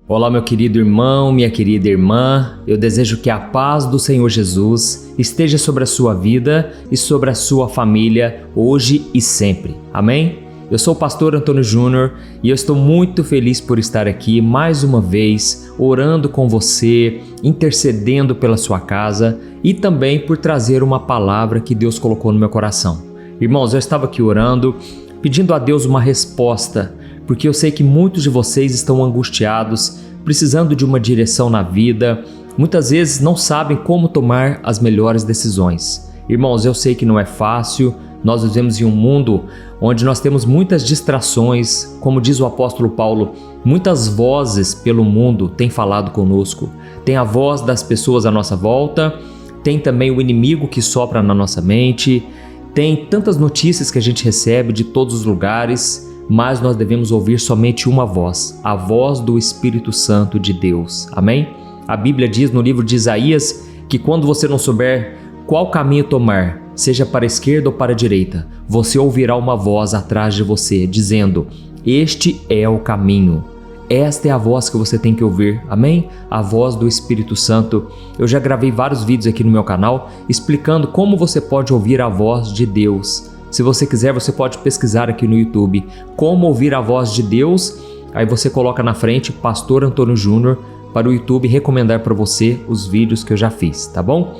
Olá, meu querido irmão, minha querida irmã, eu desejo que a paz do Senhor Jesus esteja sobre a sua vida e sobre a sua família, hoje e sempre. Amém? Eu sou o pastor Antônio Júnior e eu estou muito feliz por estar aqui mais uma vez, orando com você, intercedendo pela sua casa e também por trazer uma palavra que Deus colocou no meu coração. Irmãos, eu estava aqui orando, pedindo a Deus uma resposta, porque eu sei que muitos de vocês estão angustiados, precisando de uma direção na vida, muitas vezes não sabem como tomar as melhores decisões. Irmãos, eu sei que não é fácil, nós vivemos em um mundo onde nós temos muitas distrações, como diz o apóstolo Paulo, muitas vozes pelo mundo têm falado conosco. Tem a voz das pessoas à nossa volta, tem também o inimigo que sopra na nossa mente, tem tantas notícias que a gente recebe de todos os lugares, mas nós devemos ouvir somente uma voz, a voz do Espírito Santo de Deus. Amém? A Bíblia diz no livro de Isaías que quando você não souber qual caminho tomar, seja para a esquerda ou para a direita, você ouvirá uma voz atrás de você, dizendo: este é o caminho. Esta é a voz que você tem que ouvir, amém? A voz do Espírito Santo. Eu já gravei vários vídeos aqui no meu canal explicando como você pode ouvir a voz de Deus. Se você quiser, você pode pesquisar aqui no YouTube como ouvir a voz de Deus. Aí você coloca na frente Pastor Antônio Júnior para o YouTube recomendar para você os vídeos que eu já fiz, tá bom?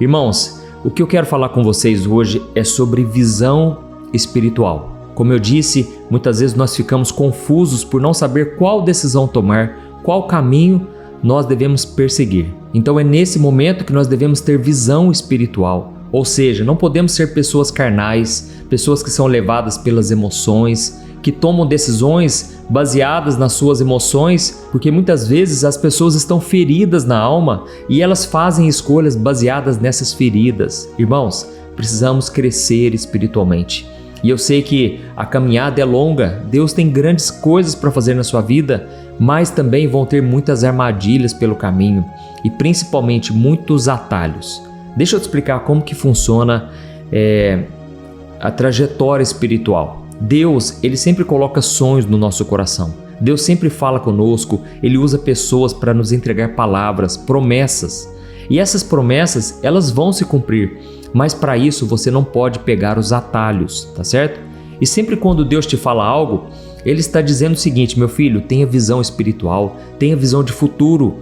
Irmãos, o que eu quero falar com vocês hoje é sobre visão espiritual. Como eu disse, muitas vezes nós ficamos confusos por não saber qual decisão tomar, qual caminho nós devemos perseguir. Então é nesse momento que nós devemos ter visão espiritual. Ou seja, não podemos ser pessoas carnais, pessoas que são levadas pelas emoções, que tomam decisões baseadas nas suas emoções, porque muitas vezes as pessoas estão feridas na alma e elas fazem escolhas baseadas nessas feridas. Irmãos, precisamos crescer espiritualmente. E eu sei que a caminhada é longa, Deus tem grandes coisas para fazer na sua vida, mas também vão ter muitas armadilhas pelo caminho e principalmente muitos atalhos. Deixa eu te explicar como que funciona a trajetória espiritual. Deus, Ele sempre coloca sonhos no nosso coração. Deus sempre fala conosco, Ele usa pessoas para nos entregar palavras, promessas. E essas promessas, elas vão se cumprir, mas para isso você não pode pegar os atalhos, tá certo? E sempre quando Deus te fala algo, Ele está dizendo o seguinte: meu filho, tenha visão espiritual, tenha visão de futuro.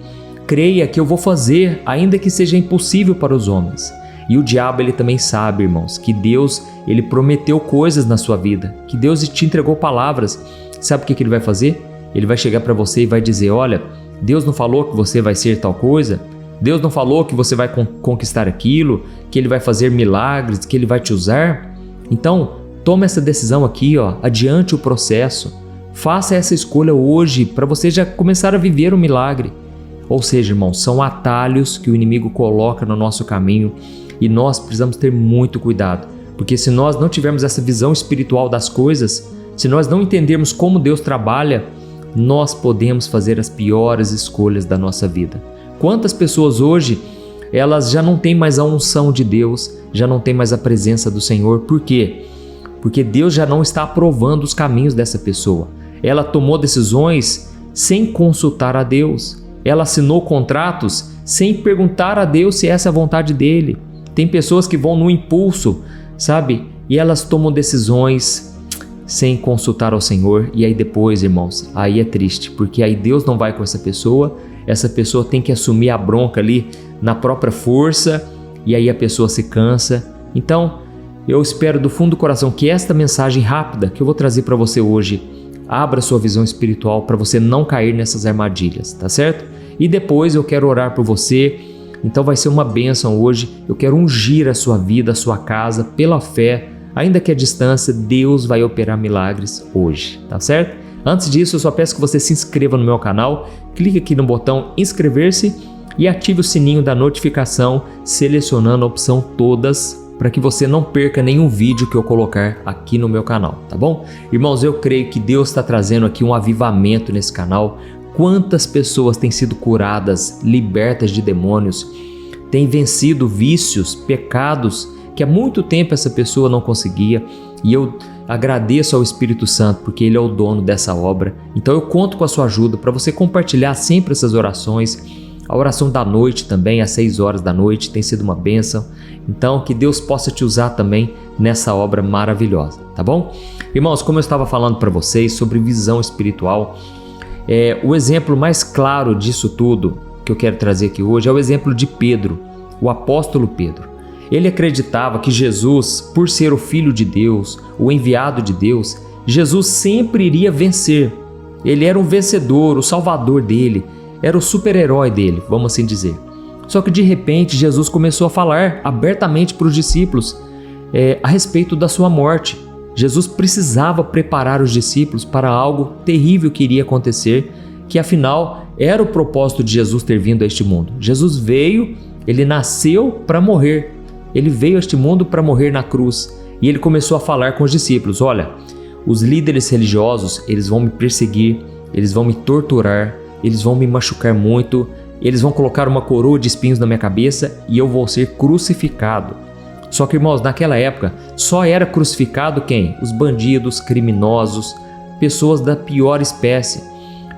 Creia que eu vou fazer, ainda que seja impossível para os homens. E o diabo, ele também sabe, irmãos, que Deus, ele prometeu coisas na sua vida, que Deus te entregou palavras. Sabe o que ele vai fazer? Ele vai chegar para você e vai dizer: olha, Deus não falou que você vai ser tal coisa? Deus não falou que você vai conquistar aquilo, que Ele vai fazer milagres, que Ele vai te usar? Então, toma essa decisão aqui, adiante o processo. Faça essa escolha hoje para você já começar a viver o milagre. Ou seja, irmãos, são atalhos que o inimigo coloca no nosso caminho e nós precisamos ter muito cuidado, porque se nós não tivermos essa visão espiritual das coisas, se nós não entendermos como Deus trabalha, nós podemos fazer as piores escolhas da nossa vida. Quantas pessoas hoje, elas já não têm mais a unção de Deus, já não têm mais a presença do Senhor. Por quê? Porque Deus já não está aprovando os caminhos dessa pessoa. Ela tomou decisões sem consultar a Deus. Ela assinou contratos sem perguntar a Deus se essa é a vontade dele. Tem pessoas que vão no impulso, sabe? E elas tomam decisões sem consultar ao Senhor. E aí depois, irmãos, aí é triste, porque aí Deus não vai com essa pessoa tem que assumir a bronca ali na própria força, e aí a pessoa se cansa. Então, eu espero do fundo do coração que esta mensagem rápida que eu vou trazer para você hoje abra sua visão espiritual para você não cair nessas armadilhas, tá certo? E depois eu quero orar por você, então vai ser uma bênção hoje. Eu quero ungir a sua vida, a sua casa, pela fé, ainda que à distância, Deus vai operar milagres hoje, tá certo? Antes disso, eu só peço que você se inscreva no meu canal, clique aqui no botão inscrever-se e ative o sininho da notificação, selecionando a opção todas, para que você não perca nenhum vídeo que eu colocar aqui no meu canal, tá bom? Irmãos, eu creio que Deus está trazendo aqui um avivamento nesse canal. Quantas pessoas têm sido curadas, libertas de demônios, têm vencido vícios, pecados, que há muito tempo essa pessoa não conseguia. E agradeço ao Espírito Santo porque Ele é o dono dessa obra. Então eu conto com a sua ajuda para você compartilhar sempre essas orações. A oração da noite também, às 6 horas da noite, tem sido uma bênção. Então que Deus possa te usar também nessa obra maravilhosa, tá bom? Irmãos, como eu estava falando para vocês sobre visão espiritual, o exemplo mais claro disso tudo que eu quero trazer aqui hoje é o exemplo de Pedro, o apóstolo Pedro. Ele acreditava que Jesus, por ser o Filho de Deus, o enviado de Deus, Jesus sempre iria vencer. Ele era um vencedor, o salvador dele, era o super-herói dele, vamos assim dizer. Só que de repente Jesus começou a falar abertamente para os discípulos a respeito da sua morte. Jesus precisava preparar os discípulos para algo terrível que iria acontecer, que afinal era o propósito de Jesus ter vindo a este mundo. Jesus veio, ele nasceu para morrer. Ele veio a este mundo para morrer na cruz. E ele começou a falar com os discípulos: olha, os líderes religiosos, eles vão me perseguir, eles vão me torturar, eles vão me machucar muito, eles vão colocar uma coroa de espinhos na minha cabeça e eu vou ser crucificado. Só que, irmãos, naquela época só era crucificado quem? Os bandidos, criminosos, pessoas da pior espécie,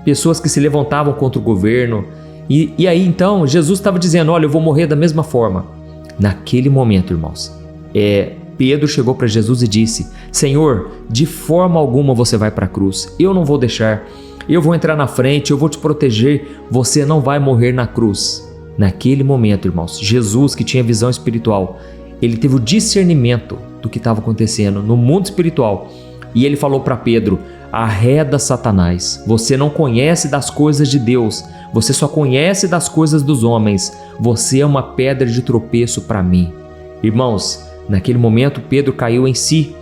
pessoas que se levantavam contra o governo. E aí então Jesus estava dizendo: olha, eu vou morrer da mesma forma. Naquele momento, irmãos, Pedro chegou para Jesus e disse: Senhor, de forma alguma você vai para a cruz, eu não vou deixar, eu vou entrar na frente, eu vou te proteger, você não vai morrer na cruz. Naquele momento, irmãos, Jesus, que tinha visão espiritual, ele teve o discernimento do que estava acontecendo no mundo espiritual e ele falou para Pedro: arreda Satanás, você não conhece das coisas de Deus, você só conhece das coisas dos homens, você é uma pedra de tropeço para mim. Irmãos, naquele momento Pedro caiu em si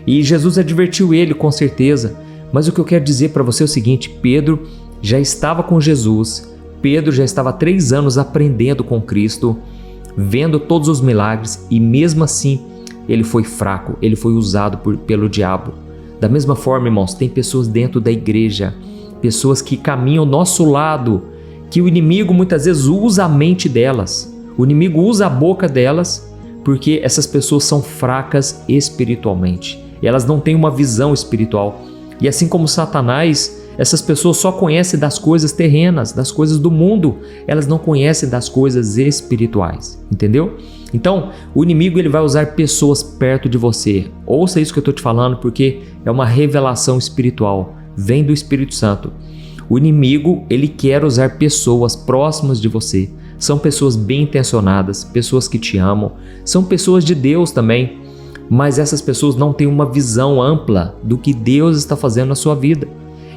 e Jesus advertiu ele com certeza, mas o que eu quero dizer para você é o seguinte: Pedro já estava com Jesus, Pedro já estava há 3 anos aprendendo com Cristo, vendo todos os milagres e mesmo assim ele foi fraco, ele foi usado pelo diabo. Da mesma forma, irmãos, tem pessoas dentro da igreja, pessoas que caminham ao nosso lado, que o inimigo muitas vezes usa a mente delas, o inimigo usa a boca delas, porque essas pessoas são fracas espiritualmente, elas não têm uma visão espiritual. E assim como Satanás, essas pessoas só conhecem das coisas terrenas, das coisas do mundo, elas não conhecem das coisas espirituais, entendeu? Então, o inimigo ele vai usar pessoas perto de você. Ouça isso que eu estou te falando, porque é uma revelação espiritual, vem do Espírito Santo. O inimigo ele quer usar pessoas próximas de você. São pessoas bem intencionadas, pessoas que te amam, são pessoas de Deus também, mas essas pessoas não têm uma visão ampla do que Deus está fazendo na sua vida.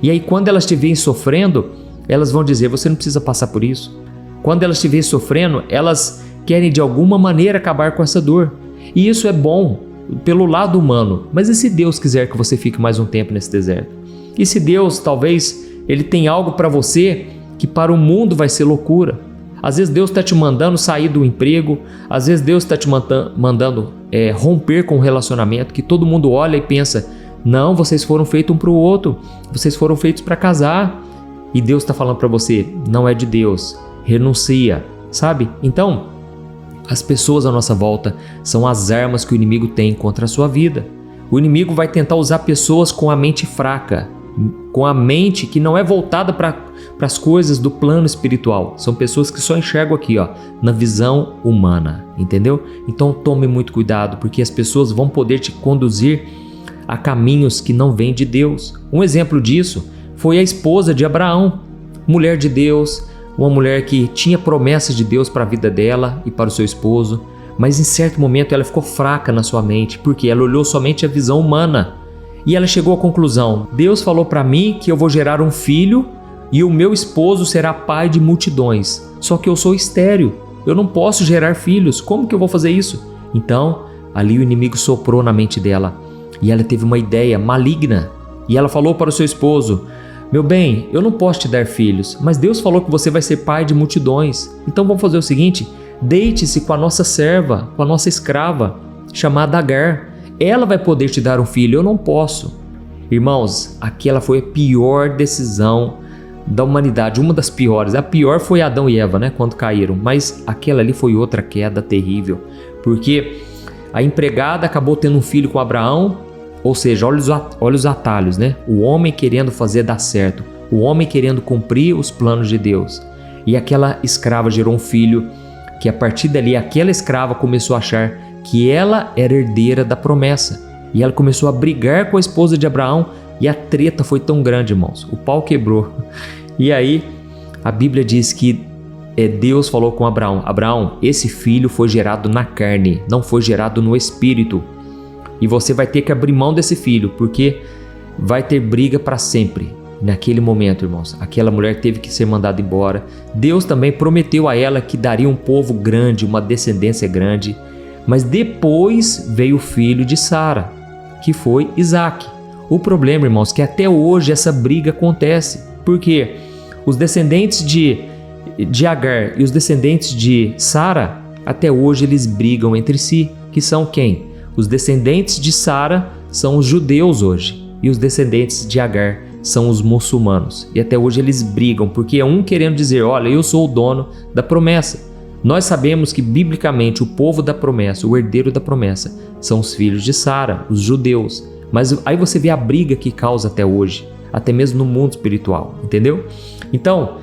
E aí quando elas te veem sofrendo, elas vão dizer: você não precisa passar por isso. Quando elas te veem sofrendo, elas querem de alguma maneira acabar com essa dor. E isso é bom pelo lado humano, mas e se Deus quiser que você fique mais um tempo nesse deserto? E se Deus, talvez, Ele tem algo para você que para o mundo vai ser loucura? Às vezes Deus está te mandando sair do emprego, às vezes Deus está te mandando romper com um relacionamento que todo mundo olha e pensa: não, vocês foram feitos um para o outro, vocês foram feitos para casar. E Deus está falando para você: não é de Deus, renuncia, sabe? Então, as pessoas à nossa volta são as armas que o inimigo tem contra a sua vida. O inimigo vai tentar usar pessoas com a mente fraca, com a mente que não é voltada para as coisas do plano espiritual. São pessoas que só enxergam aqui, na visão humana, entendeu? Então tome muito cuidado, porque as pessoas vão poder te conduzir a caminhos que não vêm de Deus. Um exemplo disso foi a esposa de Abraão, mulher de Deus, uma mulher que tinha promessas de Deus para a vida dela e para o seu esposo, mas em certo momento ela ficou fraca na sua mente, porque ela olhou somente a visão humana. E ela chegou à conclusão: Deus falou para mim que eu vou gerar um filho e o meu esposo será pai de multidões. Só que eu sou estéril, eu não posso gerar filhos, como que eu vou fazer isso? Então, ali o inimigo soprou na mente dela e ela teve uma ideia maligna. E ela falou para o seu esposo: meu bem, eu não posso te dar filhos, mas Deus falou que você vai ser pai de multidões. Então vamos fazer o seguinte: deite-se com a nossa serva, com a nossa escrava, chamada Agar. Ela vai poder te dar um filho, eu não posso. Irmãos, aquela foi a pior decisão da humanidade, uma das piores. A pior foi Adão e Eva, quando caíram, mas aquela ali foi outra queda terrível, porque a empregada acabou tendo um filho com Abraão, Ou seja, olha os atalhos, né? O homem querendo fazer dar certo, o homem querendo cumprir os planos de Deus. E aquela escrava gerou um filho que a partir dali aquela escrava começou a achar que ela era herdeira da promessa. E ela começou a brigar com a esposa de Abraão e a treta foi tão grande, irmãos. O pau quebrou. E aí a Bíblia diz que Deus falou com Abraão: Abraão, esse filho foi gerado na carne, não foi gerado no espírito. E você vai ter que abrir mão desse filho, porque vai ter briga para sempre. Naquele momento, irmãos, aquela mulher teve que ser mandada embora. Deus também prometeu a ela que daria um povo grande, uma descendência grande. Mas depois veio o filho de Sara, que foi Isaque. O problema, irmãos, é que até hoje essa briga acontece. Por quê? Os descendentes de Agar e os descendentes de Sara, até hoje eles brigam entre si. Que são quem? Os descendentes de Sara são os judeus hoje. E os descendentes de Agar são os muçulmanos. E até hoje eles brigam, porque é um querendo dizer: olha, eu sou o dono da promessa. Nós sabemos que, biblicamente, o povo da promessa, o herdeiro da promessa, são os filhos de Sara, os judeus. Mas aí você vê a briga que causa até hoje, até mesmo no mundo espiritual, entendeu? Então,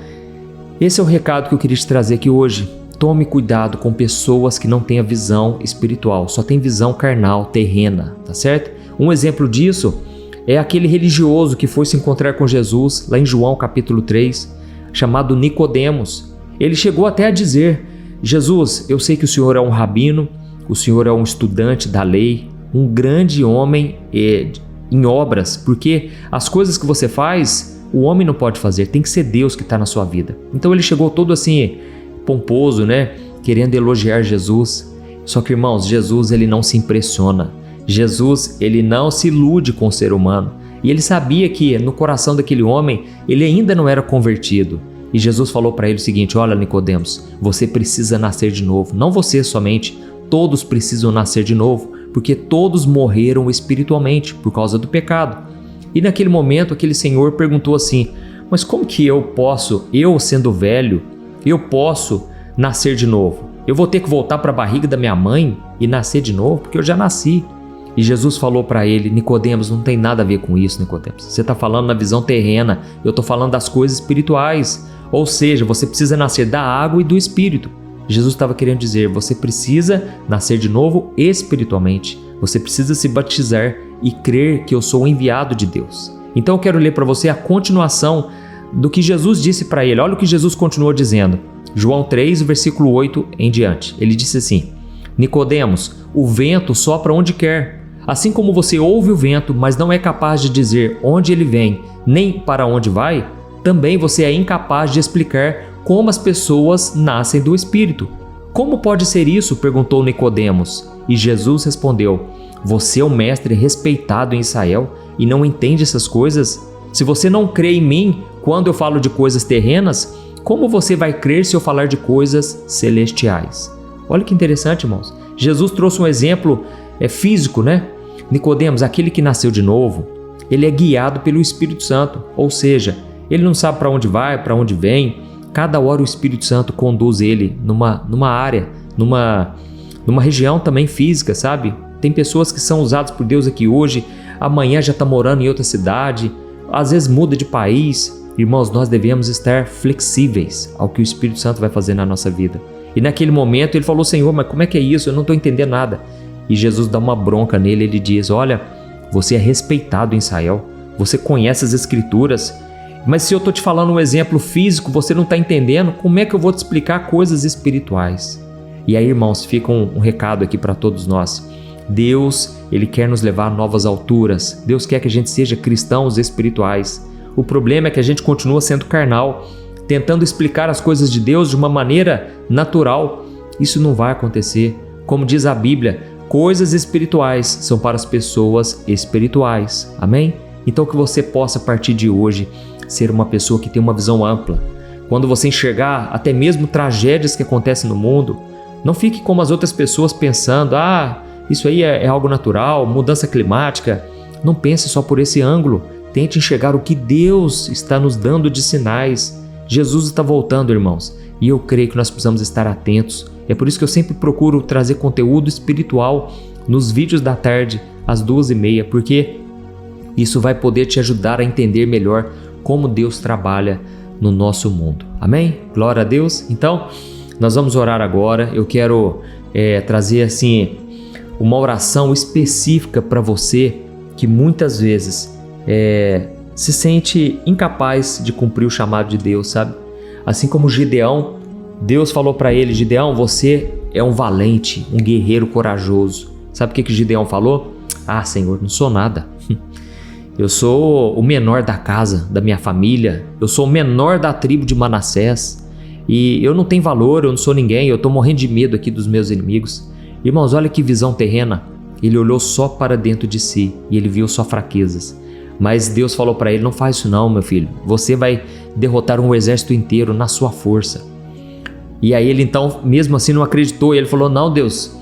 esse é o recado que eu queria te trazer aqui hoje. Tome cuidado com pessoas que não têm a visão espiritual, só tem visão carnal, terrena, tá certo? Um exemplo disso é aquele religioso que foi se encontrar com Jesus, lá em João capítulo 3, chamado Nicodemos. Ele chegou até a dizer: Jesus, eu sei que o Senhor é um rabino, o Senhor é um estudante da lei, um grande homem em obras, porque as coisas que você faz, o homem não pode fazer, tem que ser Deus que está na sua vida. Então ele chegou todo assim, pomposo, né? Querendo elogiar Jesus. Só que, irmãos, Jesus ele não se impressiona. Jesus ele não se ilude com o ser humano. E ele sabia que no coração daquele homem, ele ainda não era convertido. E Jesus falou para ele o seguinte: olha, Nicodemos, você precisa nascer de novo. Não você somente, todos precisam nascer de novo, porque todos morreram espiritualmente por causa do pecado. E naquele momento aquele senhor perguntou assim: mas como que eu sendo velho, eu posso nascer de novo? Eu vou ter que voltar para a barriga da minha mãe e nascer de novo? Porque eu já nasci. E Jesus falou para ele: Nicodemos, não tem nada a ver com isso, Nicodemos. Você está falando na visão terrena, eu estou falando das coisas espirituais. Ou seja, você precisa nascer da água e do Espírito. Jesus estava querendo dizer: você precisa nascer de novo espiritualmente. Você precisa se batizar e crer que eu sou o enviado de Deus. Então eu quero ler para você a continuação do que Jesus disse para ele. Olha o que Jesus continuou dizendo. João 3, versículo 8 em diante. Ele disse assim: Nicodemos, o vento sopra onde quer. Assim como você ouve o vento, mas não é capaz de dizer onde ele vem, nem para onde vai, também você é incapaz de explicar como as pessoas nascem do Espírito. Como pode ser isso? Perguntou Nicodemos. E Jesus respondeu: você é um mestre respeitado em Israel e não entende essas coisas? Se você não crê em mim quando eu falo de coisas terrenas, como você vai crer se eu falar de coisas celestiais? Olha que interessante, irmãos. Jesus trouxe um exemplo físico, né? Nicodemos, aquele que nasceu de novo, ele é guiado pelo Espírito Santo, ou seja, ele não sabe para onde vai, para onde vem. Cada hora o Espírito Santo conduz ele numa área, numa região também física, sabe? Tem pessoas que são usadas por Deus aqui hoje, amanhã já está morando em outra cidade, às vezes muda de país. Irmãos, nós devemos estar flexíveis ao que o Espírito Santo vai fazer na nossa vida. E naquele momento ele falou: Senhor, mas como é que é isso? Eu não estou entendendo nada. E Jesus dá uma bronca nele, ele diz: olha, você é respeitado em Israel, você conhece as Escrituras, mas se eu estou te falando um exemplo físico, você não está entendendo, como é que eu vou te explicar coisas espirituais? E aí, irmãos, fica um recado aqui para todos nós. Deus, Ele quer nos levar a novas alturas. Deus quer que a gente seja cristãos espirituais. O problema é que a gente continua sendo carnal, tentando explicar as coisas de Deus de uma maneira natural. Isso não vai acontecer. Como diz a Bíblia, coisas espirituais são para as pessoas espirituais. Amém? Então que você possa, a partir de hoje, ser uma pessoa que tem uma visão ampla. Quando você enxergar até mesmo tragédias que acontecem no mundo, não fique como as outras pessoas pensando: isso aí é algo natural, mudança climática. Não pense só por esse ângulo. Tente enxergar o que Deus está nos dando de sinais. Jesus está voltando, irmãos, e eu creio que nós precisamos estar atentos. É por isso que eu sempre procuro trazer conteúdo espiritual nos vídeos da tarde, às 2h30, porque isso vai poder te ajudar a entender melhor como Deus trabalha no nosso mundo. Amém? Glória a Deus. Então, nós vamos orar agora. Eu quero trazer assim uma oração específica para você que muitas vezes se sente incapaz de cumprir o chamado de Deus, sabe? Assim como Gideão, Deus falou para ele: Gideão, você é um valente, um guerreiro corajoso. Sabe o que Gideão falou? Ah, Senhor, não sou nada. Eu sou o menor da casa, da minha família. Eu sou o menor da tribo de Manassés. E eu não tenho valor, eu não sou ninguém. Eu estou morrendo de medo aqui dos meus inimigos. Irmãos, olha que visão terrena. Ele olhou só para dentro de si e ele viu só fraquezas. Mas Deus falou para ele: não faz isso não, meu filho. Você vai derrotar um exército inteiro na sua força. E aí ele então, mesmo assim, não acreditou. E ele falou: não, Deus,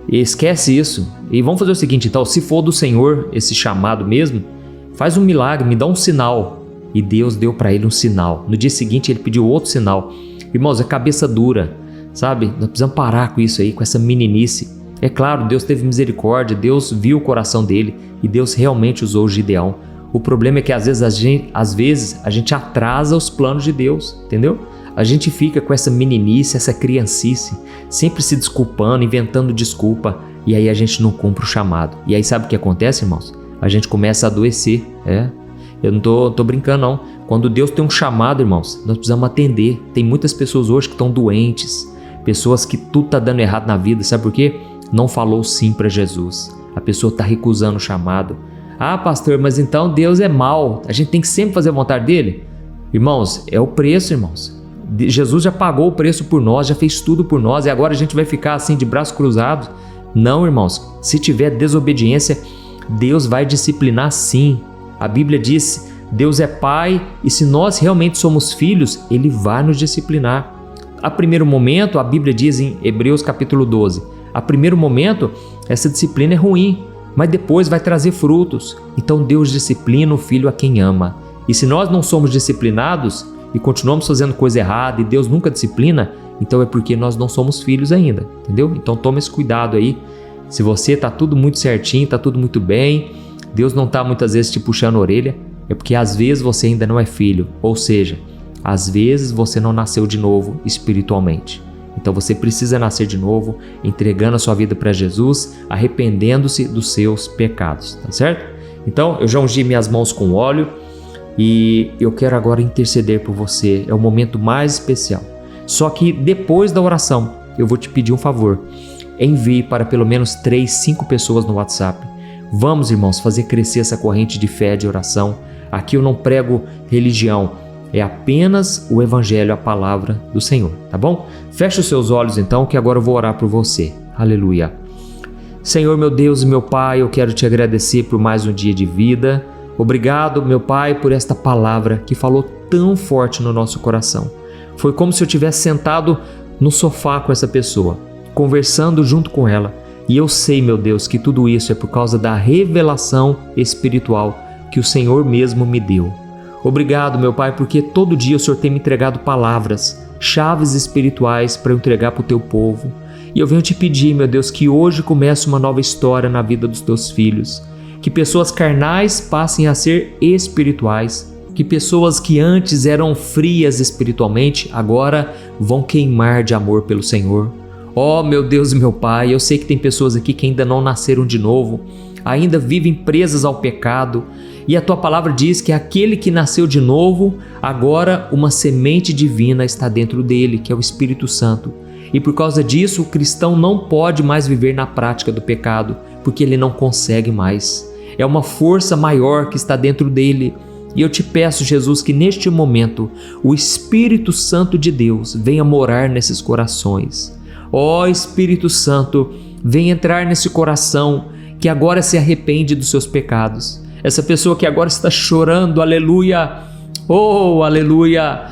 esquece isso. E vamos fazer o seguinte então, se for do Senhor esse chamado mesmo, faz um milagre, me dá um sinal. E Deus deu para ele um sinal. No dia seguinte ele pediu outro sinal. Irmãos, é cabeça dura, sabe? Nós precisamos parar com isso aí, com essa meninice. É claro, Deus teve misericórdia, Deus viu o coração dele e Deus realmente usou Gideão. O problema é que às vezes a gente atrasa os planos de Deus, entendeu? A gente fica com essa meninice, essa criancice, sempre se desculpando, inventando desculpa, e aí a gente não cumpre o chamado. E aí sabe o que acontece, irmãos? A gente começa a adoecer. Eu não tô brincando não. Quando Deus tem um chamado, irmãos, nós precisamos atender. Tem muitas pessoas hoje que estão doentes, pessoas que tudo tá dando errado na vida. Sabe por quê? Não falou sim para Jesus. A pessoa está recusando o chamado. Ah, pastor, mas então Deus é mau. A gente tem que sempre fazer a vontade dele? Irmãos, é o preço, irmãos. Jesus já pagou o preço por nós, já fez tudo por nós, e agora a gente vai ficar assim de braços cruzados? Não, irmãos. Se tiver desobediência, Deus vai disciplinar sim. A Bíblia diz: Deus é Pai, e se nós realmente somos filhos, Ele vai nos disciplinar. A primeiro momento, a Bíblia diz em Hebreus capítulo 12, a primeiro momento essa disciplina é ruim, mas depois vai trazer frutos. Então Deus disciplina o filho a quem ama. E se nós não somos disciplinados e continuamos fazendo coisa errada e Deus nunca disciplina, então é porque nós não somos filhos ainda, entendeu? Então toma esse cuidado aí. Se você está tudo muito certinho, está tudo muito bem, Deus não está muitas vezes te puxando a orelha, é porque às vezes você ainda não é filho, ou seja, às vezes você não nasceu de novo espiritualmente. Então você precisa nascer de novo, entregando a sua vida para Jesus, arrependendo-se dos seus pecados, tá certo? Então eu já ungi minhas mãos com óleo e eu quero agora interceder por você. É o momento mais especial. Só que depois da oração eu vou te pedir um favor. Envie para pelo menos 3, 5 pessoas no WhatsApp. Vamos, irmãos, fazer crescer essa corrente de fé, de oração. Aqui eu não prego religião, é apenas o Evangelho, a palavra do Senhor, tá bom? Feche os seus olhos então, que agora eu vou orar por você. Aleluia. Senhor, meu Deus e meu Pai, eu quero te agradecer por mais um dia de vida. Obrigado, meu Pai, por esta palavra que falou tão forte no nosso coração. Foi como se eu tivesse sentado no sofá com essa pessoa, conversando junto com ela. E eu sei, meu Deus, que tudo isso é por causa da revelação espiritual que o Senhor mesmo me deu. Obrigado, meu Pai, porque todo dia o Senhor tem me entregado palavras, chaves espirituais para eu entregar para o teu povo. E eu venho te pedir, meu Deus, que hoje comece uma nova história na vida dos teus filhos. Que pessoas carnais passem a ser espirituais. Que pessoas que antes eram frias espiritualmente, agora vão queimar de amor pelo Senhor. Oh, meu Deus e meu Pai, eu sei que tem pessoas aqui que ainda não nasceram de novo, ainda vivem presas ao pecado, e a Tua palavra diz que aquele que nasceu de novo, agora uma semente divina está dentro dele, que é o Espírito Santo. E por causa disso, o cristão não pode mais viver na prática do pecado, porque ele não consegue mais. É uma força maior que está dentro dele. E eu te peço, Jesus, que neste momento o Espírito Santo de Deus venha morar nesses corações. Ó Espírito Santo, vem entrar nesse coração que agora se arrepende dos seus pecados. Essa pessoa que agora está chorando, aleluia, oh, aleluia,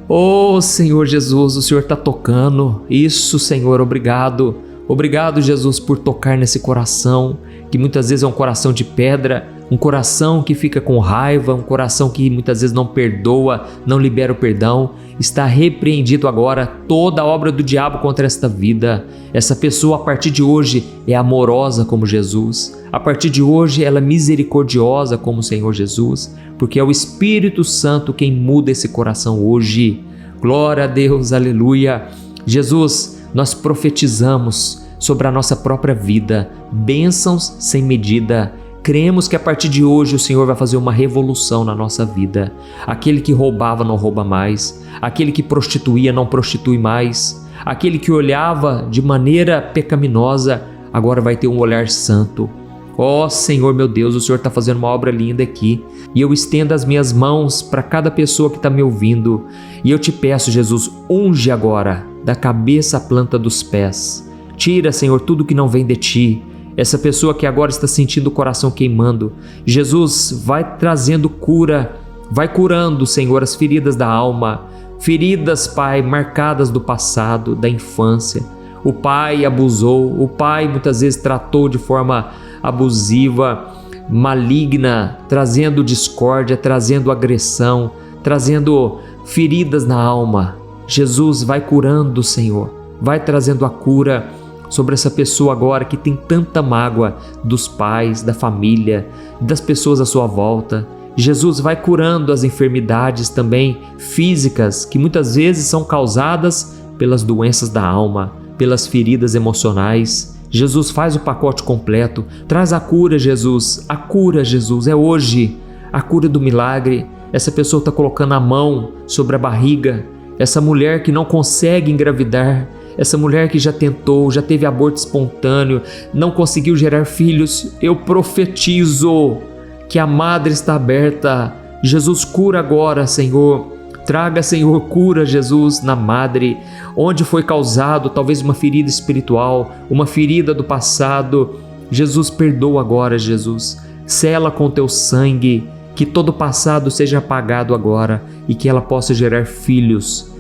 oh Senhor Jesus, o Senhor está tocando. Isso, Senhor, obrigado. Obrigado, Jesus, por tocar nesse coração, que muitas vezes é um coração de pedra, um coração que fica com raiva, um coração que muitas vezes não perdoa, não libera o perdão, está repreendido agora toda a obra do diabo contra esta vida. Essa pessoa a partir de hoje é amorosa como Jesus, a partir de hoje ela é misericordiosa como o Senhor Jesus, porque é o Espírito Santo quem muda esse coração hoje. Glória a Deus, aleluia. Jesus, nós profetizamos sobre a nossa própria vida, bênçãos sem medida. Cremos que a partir de hoje o Senhor vai fazer uma revolução na nossa vida. Aquele que roubava não rouba mais, aquele que prostituía não prostitui mais, aquele que olhava de maneira pecaminosa agora vai ter um olhar santo. Ó Senhor meu Deus, o Senhor está fazendo uma obra linda aqui e eu estendo as minhas mãos para cada pessoa que está me ouvindo e eu te peço, Jesus, unge agora da cabeça à planta dos pés. Tira, Senhor, tudo que não vem de Ti. Essa pessoa que agora está sentindo o coração queimando, Jesus, vai trazendo cura, vai curando, Senhor, as feridas da alma, feridas, Pai, marcadas do passado, da infância. O pai abusou, o pai muitas vezes tratou de forma abusiva, maligna, trazendo discórdia, trazendo agressão, trazendo feridas na alma. Jesus, vai curando, Senhor, vai trazendo a cura sobre essa pessoa agora que tem tanta mágoa dos pais, da família, das pessoas à sua volta. Jesus, vai curando as enfermidades também físicas que muitas vezes são causadas pelas doenças da alma, pelas feridas emocionais. Jesus, faz o pacote completo, traz a cura, Jesus, é hoje, a cura do milagre. Essa pessoa está colocando a mão sobre a barriga, essa mulher que não consegue engravidar, essa mulher que já tentou, já teve aborto espontâneo, não conseguiu gerar filhos, eu profetizo que a madre está aberta. Jesus, cura agora, Senhor. Traga, Senhor, cura, Jesus, na madre, onde foi causado talvez uma ferida espiritual, uma ferida do passado. Jesus, perdoa agora, Jesus. Sela com teu sangue, que todo o passado seja apagado agora e que ela possa gerar filhos.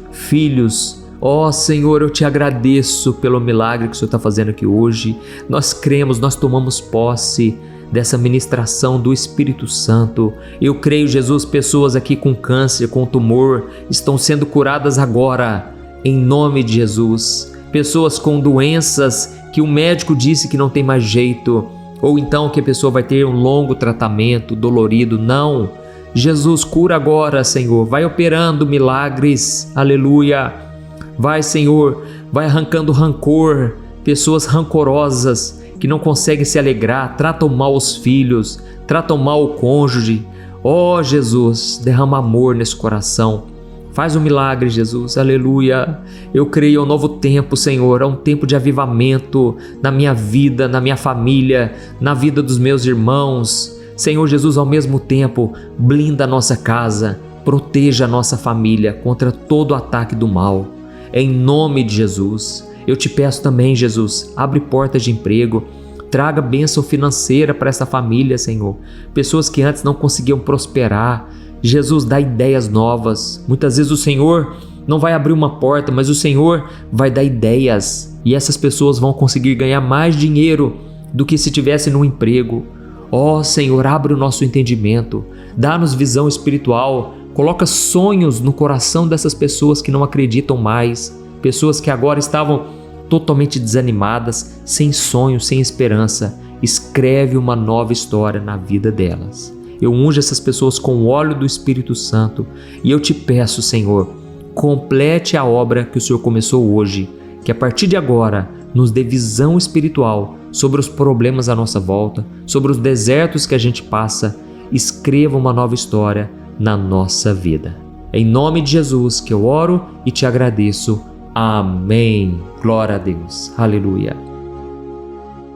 Ó Senhor, eu te agradeço pelo milagre que o Senhor está fazendo aqui hoje. Nós cremos, nós tomamos posse dessa ministração do Espírito Santo. Eu creio, Jesus, pessoas aqui com câncer, com tumor, estão sendo curadas agora, em nome de Jesus. Pessoas com doenças que o médico disse que não tem mais jeito, ou então que a pessoa vai ter um longo tratamento, dolorido. Não, Jesus, cura agora, Senhor, vai operando milagres, aleluia. Vai, Senhor, vai arrancando rancor, pessoas rancorosas que não conseguem se alegrar, tratam mal os filhos, tratam mal o cônjuge. Ó Jesus, derrama amor nesse coração. Faz um milagre, Jesus, aleluia. Eu creio em um novo tempo, Senhor, é um tempo de avivamento na minha vida, na minha família, na vida dos meus irmãos. Senhor Jesus, ao mesmo tempo, blinda a nossa casa, proteja a nossa família contra todo o ataque do mal. Em nome de Jesus, eu te peço também, Jesus, abre portas de emprego, traga bênção financeira para essa família, Senhor. Pessoas que antes não conseguiam prosperar, Jesus, dá ideias novas. Muitas vezes o Senhor não vai abrir uma porta, mas o Senhor vai dar ideias e essas pessoas vão conseguir ganhar mais dinheiro do que se tivesse num emprego. Ó Senhor, abre o nosso entendimento, dá-nos visão espiritual, coloca sonhos no coração dessas pessoas que não acreditam mais, pessoas que agora estavam totalmente desanimadas, sem sonho, sem esperança. Escreve uma nova história na vida delas. Eu unjo essas pessoas com o óleo do Espírito Santo e eu te peço, Senhor, complete a obra que o Senhor começou hoje, que a partir de agora nos dê visão espiritual sobre os problemas à nossa volta, sobre os desertos que a gente passa. Escreva uma nova história na nossa vida. Em nome de Jesus que eu oro e te agradeço. Amém. Glória a Deus. Aleluia.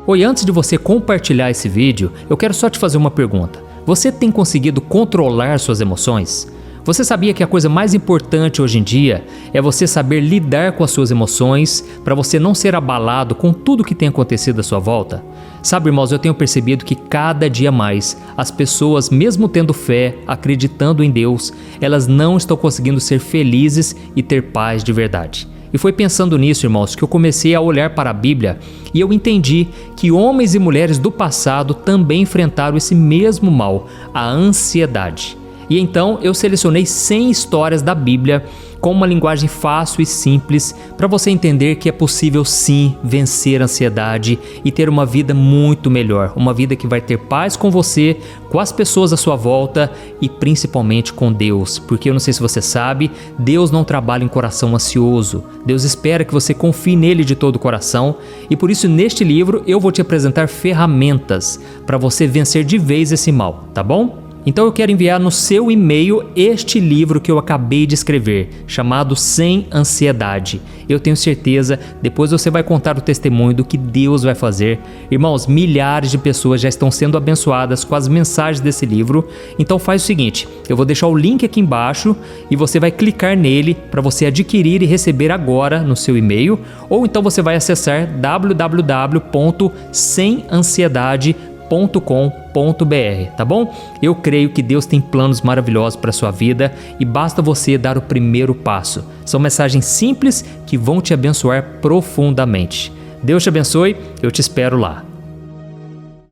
Oi, antes de você compartilhar esse vídeo, eu quero só te fazer uma pergunta. Você tem conseguido controlar suas emoções? Você sabia que a coisa mais importante hoje em dia é você saber lidar com as suas emoções para você não ser abalado com tudo que tem acontecido à sua volta? Sabe, irmãos, eu tenho percebido que cada dia mais as pessoas, mesmo tendo fé, acreditando em Deus, elas não estão conseguindo ser felizes e ter paz de verdade. E foi pensando nisso, irmãos, que eu comecei a olhar para a Bíblia e eu entendi que homens e mulheres do passado também enfrentaram esse mesmo mal, a ansiedade. E então eu selecionei 100 histórias da Bíblia com uma linguagem fácil e simples para você entender que é possível sim vencer a ansiedade e ter uma vida muito melhor, uma vida que vai ter paz com você, com as pessoas à sua volta e principalmente com Deus, porque eu não sei se você sabe, Deus não trabalha em coração ansioso, Deus espera que você confie nele de todo o coração e por isso neste livro eu vou te apresentar ferramentas para você vencer de vez esse mal, tá bom? Então eu quero enviar no seu e-mail este livro que eu acabei de escrever, chamado Sem Ansiedade. Eu tenho certeza, depois você vai contar o testemunho do que Deus vai fazer. Irmãos, milhares de pessoas já estão sendo abençoadas com as mensagens desse livro. Então faz o seguinte, eu vou deixar o link aqui embaixo e você vai clicar nele para você adquirir e receber agora no seu e-mail. Ou então você vai acessar www.semansiedade.com.br, tá bom? Eu creio que Deus tem planos maravilhosos para a sua vida e basta você dar o primeiro passo. São mensagens simples que vão te abençoar profundamente. Deus te abençoe, eu te espero lá.